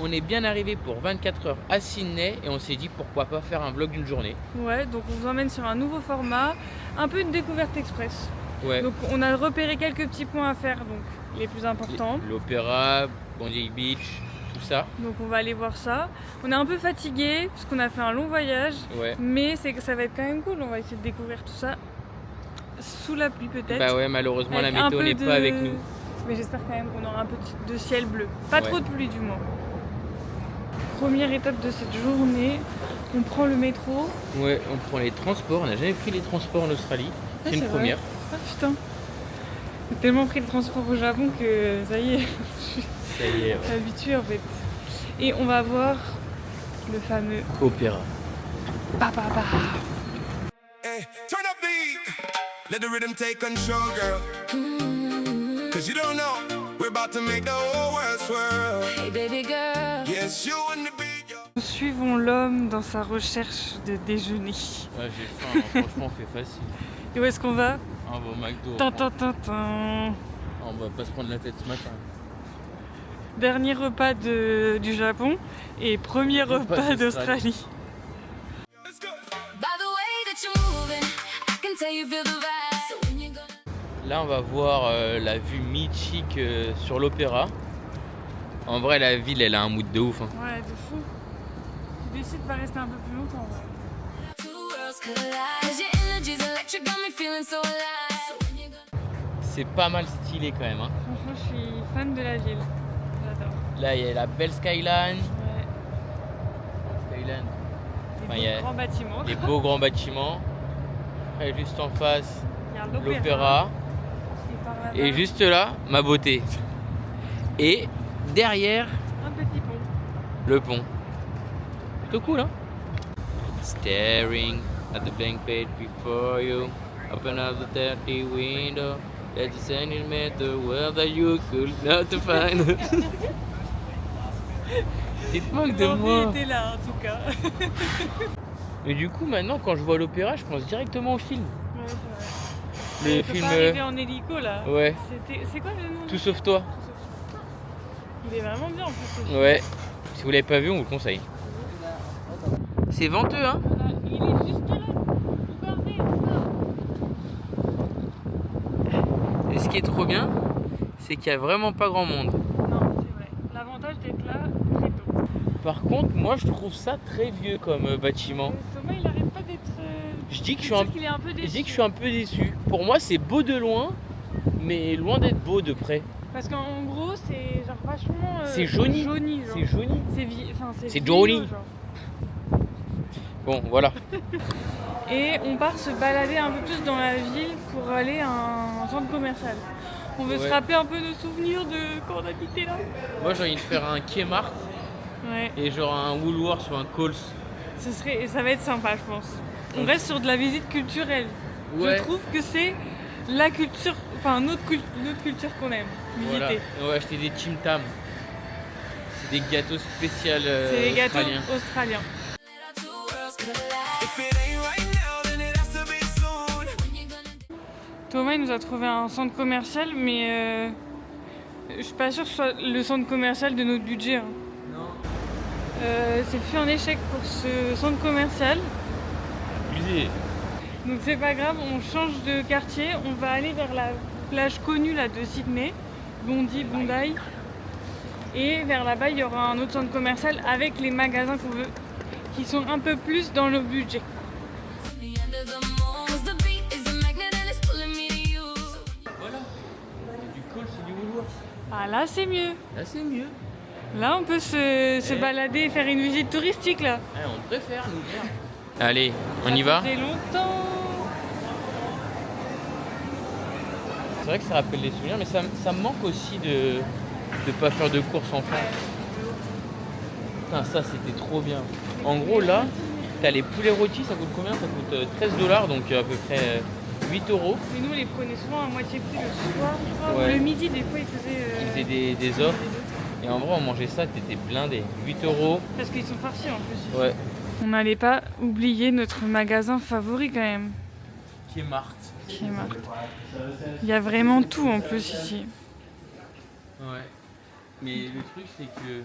on est bien arrivé pour 24 heures à Sydney et on s'est dit pourquoi pas faire un vlog d'une journée. Ouais, donc on vous emmène sur un nouveau format, un peu une découverte express. Ouais. Donc on a repéré quelques petits points à faire, donc les plus importants. L'opéra, Bondi Beach, tout ça. Donc on va aller voir ça. On est un peu fatigué parce qu'on a fait un long voyage, Ouais. mais c'est que ça va être quand même cool. On va essayer de découvrir tout ça sous la pluie peut-être. Bah ouais, malheureusement Avec la météo n'est pas avec nous. Mais j'espère quand même qu'on aura un peu de ciel bleu. Pas Ouais. trop de pluie du moins. Première étape de cette journée, on prend le métro. Ouais, on prend les transports. On n'a jamais pris les transports en Australie. C'est une vrai. première. Ah putain. J'ai tellement pris le transport au Japon que ça y est, Ça y est, je suis habituée en fait. Et on va voir le fameux Opéra. Papa. Hey, turn up the heat. Let the rhythm take control, girl. Cause you don't know, we're about to make the whole world swirl. Hey baby girl. Yes, you and the beat, yo. Nous suivons l'homme dans sa recherche de déjeuner. Ouais, j'ai faim, hein. Franchement, on fait facile. Et où est-ce qu'on va? On va au McDo. Tintin. On va pas se prendre la tête ce matin. Dernier repas du Japon et premier repas d'Australie. Let's go. By the way that you're moving, I can tell you feel the vibe. So when you're gonna Là, on va voir la vue mythique sur l'opéra. En vrai, la ville, elle a un mood de ouf. Hein. Ouais, de fou. Tu décides de pas rester un peu plus longtemps. Ouais. two worlds collide. Cause your energy's electric, got me feeling so alive. So when you're gonna C'est pas mal stylé quand même. Hein. Franchement, je suis fan de la ville. J'adore. Là, il y a la belle skyline. Ouais. Skyline. Des Enfin, il y a beaux grands bâtiments. Les beaux grands bâtiments. Après, juste en face, Il y a l'opéra. Et par là-bas, Et juste là, ma beauté. Et derrière, un petit pont. le pont. Plutôt cool, hein? Staring at the blank page before you. Open up the dirty window. Let's send you the world that you could not find. Tu te moques de moi. L'envie était là en tout cas. Mais du coup, maintenant, quand je vois l'opéra, je pense directement au film. Ouais, c'est vrai. Le On peut film. pas arriver en hélico là. Ouais. C'est quoi le nom? Tout sauf toi. Il est vraiment bien en plus. ce film. Ouais. Si vous l'avez pas vu, on vous le conseille. C'est venteux, hein? Voilà, il est juste là. Regardez, là. Et ce qui est trop bien, c'est qu'il y a vraiment pas grand monde. Non, c'est vrai. L'avantage d'être là très tôt. Par contre, moi, je trouve ça très vieux comme bâtiment. Thomas, il arrête pas d'être. Je dis que qu'il est un peu je déçu. dis que je suis un peu déçu. Pour moi, c'est beau de loin, mais loin d'être beau de près. Parce qu'en gros, c'est genre vachement. C'est jauni. Genre. C'est jauni. C'est jauni. vieux, genre. Bon, voilà. Et on part se balader un peu plus dans la ville pour aller à un centre commercial. On veut se Ouais. rappeler un peu nos souvenirs de quand on habitait là. Moi, j'ai envie de faire un Kmart Ouais, et genre un Woolworths ou un Coles. ça va être sympa, je pense. On reste sur de la visite culturelle. Ouais. Je trouve que c'est la culture, enfin notre culture qu'on aime visiter. Voilà. Et on va acheter des Tim Tam. C'est des gâteaux spéciaux C'est les gâteaux australiens. australiens. let our two worlds collide. If it ain't right now, then it has to be soon. When you're gonna Thomas il nous a trouvé un centre commercial, mais je suis pas sûre que ce soit le centre commercial de notre budget. Hein. Non. C'est plus un échec pour ce centre commercial. Abusé. Donc c'est pas grave, on change de quartier, on va aller vers la plage connue là de Sydney, Bondi. Et vers là-bas, il y aura un autre centre commercial avec les magasins qu'on veut, qui sont un peu plus dans le budget. the end of the moon. Cause the beat is a magnet and it's pulling me to you. Voilà. C'est du Coles, c'est du Woolworths. Ah là c'est mieux. Là, c'est mieux. Là on peut se balader et faire une visite touristique là. Ouais, on préfère, nous. Allez, on y va? Ça faisait longtemps. C'est vrai que ça rappelle des souvenirs, mais ça me manque aussi de pas faire de courses en France. Putain, ça c'était trop bien. En gros, là, t'as les poulets rôtis, ça coûte combien? Ça coûte 13 $, donc à peu près 8 €. Mais nous on les prenait souvent à moitié prix le soir, je crois, Ouais. ou le midi des fois ils faisaient. Ils faisaient des offres. Et en vrai, on mangeait ça, t'étais blindé. 8 €. Parce qu'ils sont farcis en plus. Ouais. On n'allait pas oublier notre magasin favori quand même. Kmart. Kmart. Il y a vraiment tout en plus ici. Ouais. Mais le truc, c'est que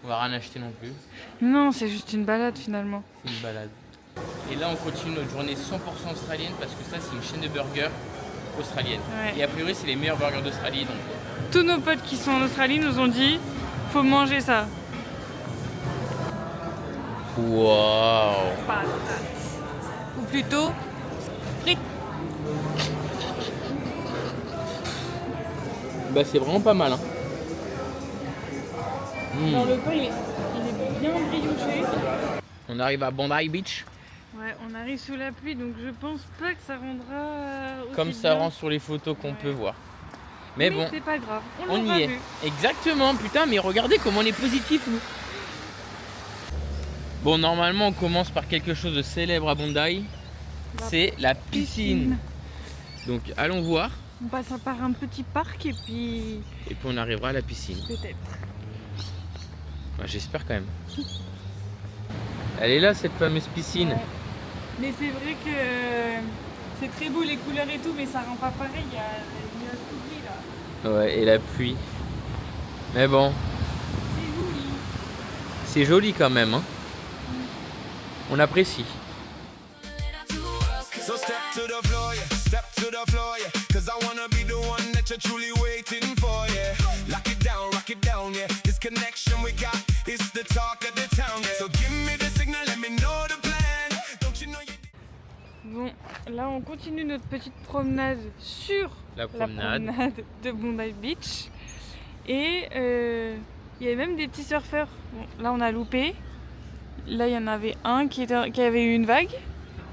On va rien acheter non plus. Non, c'est juste une balade finalement. C'est une balade. Et là, on continue notre journée 100% australienne parce que ça, c'est une chaîne de burgers australienne. Ouais. Et a priori, c'est les meilleurs burgers d'Australie. Donc... Tous nos potes qui sont en Australie nous ont dit faut manger ça. Waouh! Patates. Ou plutôt frites. Bah, c'est vraiment pas mal. Hein. Alors le pain il est bien brioché. On arrive à Bondi Beach. Ouais, on arrive sous la pluie donc je pense pas que ça rendra aussi Comme ça bien. rend sur les photos qu'on Ouais. peut voir. Mais bon, c'est pas grave, on l'aura y est. vu. Exactement, putain, mais regardez comment on est positif, nous. Bon, normalement, on commence par quelque chose de célèbre à Bondi. C'est la piscine. Donc, allons voir. On passe par un petit parc et puis On arrivera à la piscine. peut-être. Bah, j'espère quand même. Elle est là, cette fameuse piscine. Ouais. Mais c'est vrai que c'est très beau les couleurs et tout, mais ça rend pas pareil. Il y a tout gris là. Ouais, et la pluie. Mais bon, C'est joli. c'est joli quand même. Hein. On apprécie. So step to the floor, yeah. Step to the floor, yeah. Cause I wanna be the one that you're truly waiting for, yeah. Lock it down, yeah. This connection we got is the talk of the town, yeah. So give me the signal, let me know the plan. Don't you know you... Bon, là on continue notre petite promenade sur La promenade. de Bondi Beach. Et il y avait même des petits surfeurs. Bon, là on a loupé. Là il y en avait un qui avait eu une vague.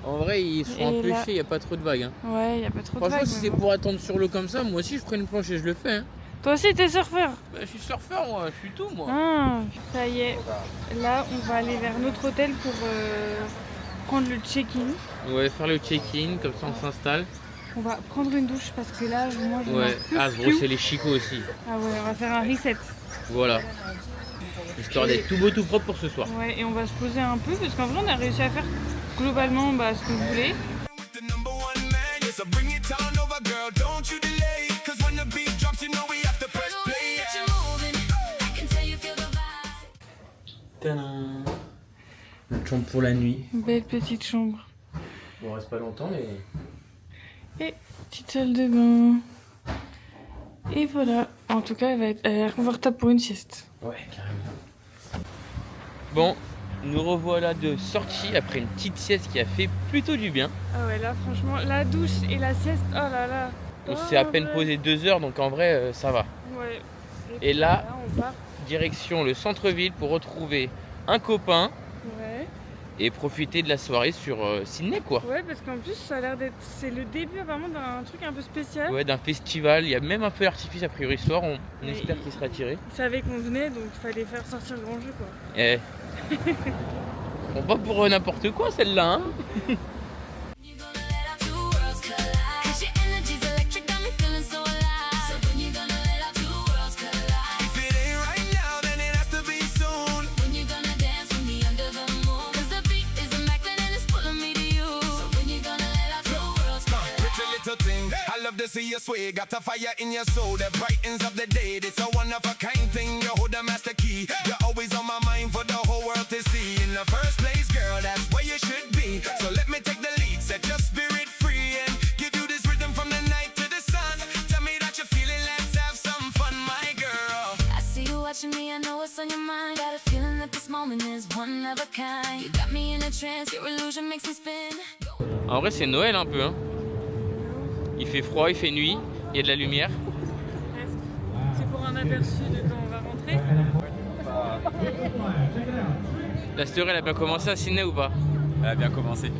En vrai, ils sont Et empêchés, là- il n'y a pas trop de vagues. Hein. Ouais, il n'y a pas trop de Franchement, vagues. si mais c'est bon. pour attendre sur l'eau comme ça, moi aussi je ferai une planche et je le fais. Hein. Toi aussi t'es surfeur. Bah, je suis surfeur, moi, je suis tout, moi. Ah, ça y est. Là on va aller vers notre hôtel pour prendre le check-in. Ouais, faire le check-in, comme ça on s'installe. On va prendre une douche parce que là moi je Ouais, n'en ah, peux se plus. brosser les chicots aussi. Ah ouais, on va faire un reset. Voilà. Histoire d'être tout beau, tout propre pour ce soir. Ouais, et on va se poser un peu parce qu'en vrai on a réussi à faire globalement ce qu'on voulait. The number one man, yeah. So bring it on over, girl, don't you delay. Cause when the beat drops, you know we have to press The way play, that yeah. you're moving, I can tell you feel the vibe. Tadam. Notre chambre pour la nuit. Belle petite chambre. Bon, on reste pas longtemps, mais... Et petite salle de bain. Et voilà. En tout cas, elle a l'air confortable pour une sieste. Ouais, carrément. Bon, nous revoilà de sortie après une petite sieste qui a fait plutôt du bien. Ah ouais, là franchement, la douche et la sieste, oh là là. On s'est à peine posé 2 heures, donc en vrai, ça va. Ouais. Et puis là- on part. Direction le centre-ville pour retrouver un copain Ouais. et profiter de la soirée sur Sydney, quoi. Ouais, parce qu'en plus, ça a l'air d'être. C'est le début apparemment d'un truc un peu spécial. Ouais, d'un festival. Il y a même un feu d'artifice a priori ce soir. On Mais espère qu'il sera tiré. Ils savaient qu'on venait, donc il fallait faire sortir le grand jeu quoi. Eh. Bon, pas pour n'importe quoi celle-là, hein. You gonna let our two worlds collide? 'Cause your energy's electric, got me feeling so alive. So when you gonna let our two worlds collide? If it ain't right now, then it has to be soon. When you gonna dance with me under the moon? 'Cause the beat is immaculate and it's pulling me to you. So when you gonna let our two worlds collide? Pretty little thing, I love to see you sway. Got a fire in your soul that brightens up the day. It's a one of a kind thing. You hold the master key. You're always on my mind for the whole world to see. In the first place, girl, that's where you should be. So let me take the lead, set your spirit free, and give you this rhythm from the night to the sun. Tell me that you're feeling, let's have some fun, my girl. I see you watching me, I know what's on your mind. Got a feeling that this moment is one of a kind. You got me in a trance, your illusion makes me spin. En vrai, c'est Noël un peu, hein. Il fait froid, il fait nuit, il y a de la lumière. Presque. C'est pour un aperçu de quand on va rentrer. La story, elle a bien commencé à Sydney ou pas? Elle a bien commencé.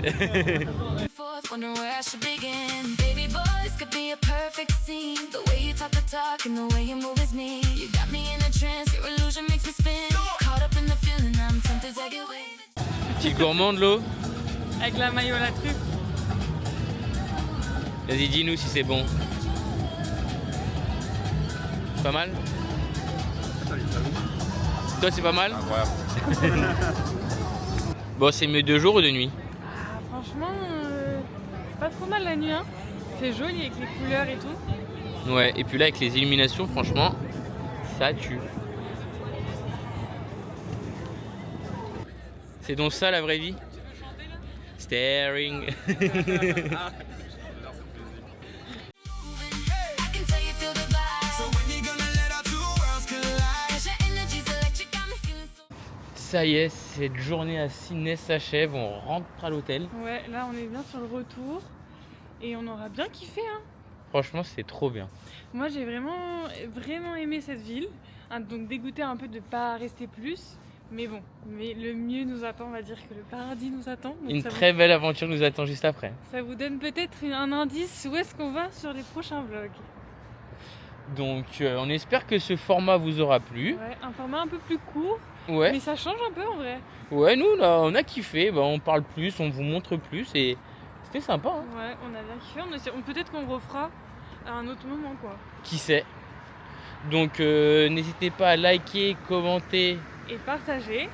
Forth, wondering where I should begin. Baby boy, this could be a perfect scene. The way you talk the talk and the way you move is me. You got me in a trance, your illusion makes me spin. Caught up in the feeling, I'm tempted to get away. Petite gourmande, l'eau. Avec la maillot à la truffe. Vas-y, dis-nous si c'est bon. Pas mal? Toi, c'est pas mal? Incroyable. Bon, c'est mieux de jour ou de nuit? Ah, franchement, c'est pas trop mal la nuit. Hein. C'est joli avec les couleurs et tout. Ouais, et puis là, avec les illuminations, franchement, ça tue. C'est donc ça la vraie vie? Staring. I can tell you feel the vibe. So when you gonna let our two worlds collide? 'Cause your energy's electric, got me feeling so. Ça y est, cette journée à Sydney s'achève, on rentre à l'hôtel. Ouais, là on est bien sur le retour et on aura bien kiffé. Hein. Franchement, c'est trop bien. Moi j'ai vraiment aimé cette ville, hein, donc dégoûté un peu de ne pas rester plus. Mais bon, mais le mieux nous attend, on va dire que le paradis nous attend. Donc Une ça très belle aventure nous attend juste après. ça vous donne peut-être un indice où est-ce qu'on va sur les prochains vlogs. Donc on espère que ce format vous aura plu. Ouais, un format un peu plus court, Ouais, mais ça change un peu en vrai. ouais, nous là, on a kiffé, bah, on parle plus, on vous montre plus et c'était sympa. Hein. Ouais, on a bien kiffé. Peut-être qu'on refera à un autre moment quoi. Qui sait? Donc n'hésitez pas à liker, commenter Et partager.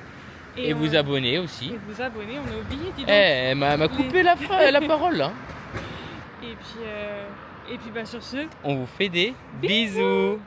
et vous abonner aussi. Et vous abonner, on a oublié, dis donc. Elle m'a coupé la parole là. Et puis bah sur ce, On vous fait des bisous.